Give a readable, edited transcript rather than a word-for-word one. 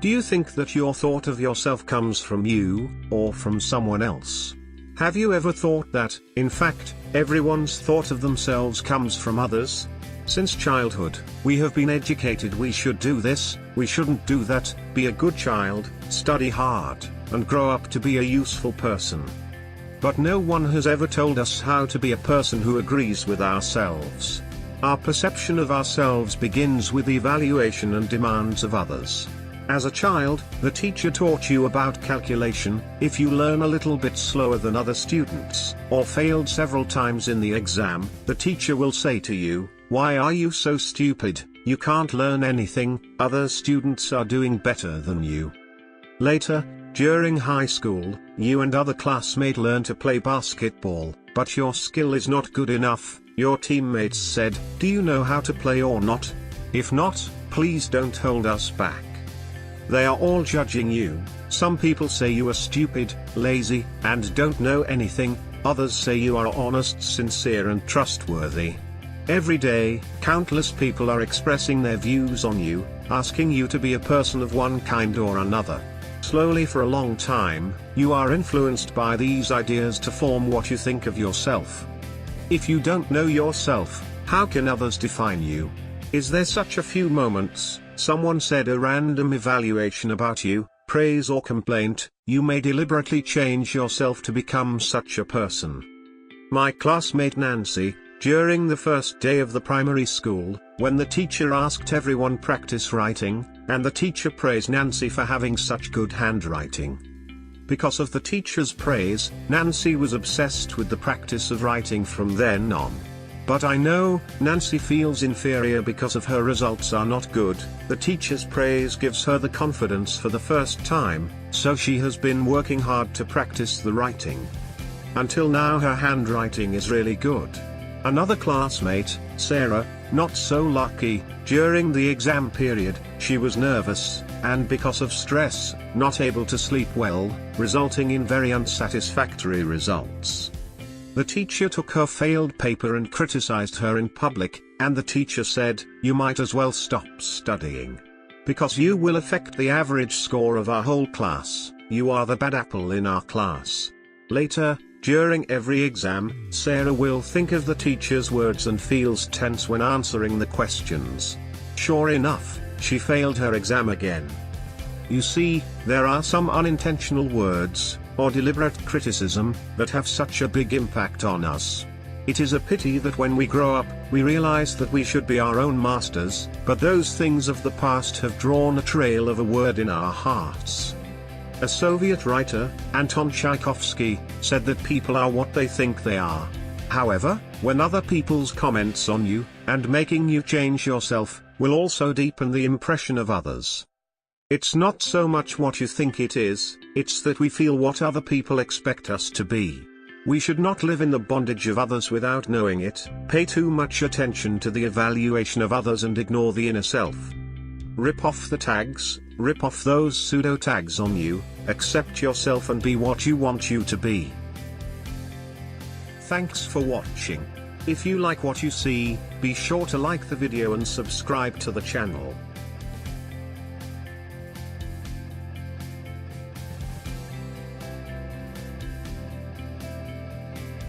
Do you think that your thought of yourself comes from you, or from someone else? Have you ever thought that, in fact, everyone's thought of themselves comes from others? Since childhood, we have been educated we should do this, we shouldn't do that, be a good child, study hard, and grow up to be a useful person. But no one has ever told us how to be a person who agrees with ourselves. Our perception of ourselves begins with the evaluation and demands of others. As a child, the teacher taught you about calculation. If you learn a little bit slower than other students, or failed several times in the exam, the teacher will say to you, "Why are you so stupid? You can't learn anything, other students are doing better than you." Later, during high school, you and other classmates learn to play basketball, but your skill is not good enough. Your teammates said, "Do you know how to play or not? If not, please don't hold us back." They are all judging you. Some people say you are stupid, lazy, and don't know anything. Others say you are honest, sincere, and trustworthy. Every day, countless people are expressing their views on you, asking you to be a person of one kind or another. Slowly for a long time, you are influenced by these ideas to form what you think of yourself. If you don't know yourself, how can others define you? Is there such a few moments, someone said a random evaluation about you, praise or complaint, you may deliberately change yourself to become such a person? My classmate Nancy, during the first day of the primary school, when the teacher asked everyone practice writing, and the teacher praised Nancy for having such good handwriting. Because of the teacher's praise, Nancy was obsessed with the practice of writing from then on. But I know, Nancy feels inferior because of her results are not good. The teacher's praise gives her the confidence for the first time, so she has been working hard to practice the writing. Until now her handwriting is really good. Another classmate, Sarah, not so lucky. During the exam period, she was nervous, and because of stress, not able to sleep well, resulting in very unsatisfactory results. The teacher took her failed paper and criticized her in public, and the teacher said, "You might as well stop studying. Because you will affect the average score of our whole class, you are the bad apple in our class." Later, during every exam, Sarah will think of the teacher's words and feels tense when answering the questions. Sure enough, she failed her exam again. You see, there are some unintentional words, or deliberate criticism, that have such a big impact on us. It is a pity that when we grow up, we realize that we should be our own masters, but those things of the past have drawn a trail of a word in our hearts. A Soviet writer, Anton Tchaikovsky, said that people are what they think they are. However, when other people's comments on you, and making you change yourself, will also deepen the impression of others. It's not so much what you think it is, it's that we feel what other people expect us to be. We should not live in the bondage of others without knowing it, pay too much attention to the evaluation of others and ignore the inner self. Rip off the tags, rip off those pseudo tags on you, accept yourself and be what you want you to be. Thanks for watching. If you like what you see, be sure to like the video and subscribe to the channel.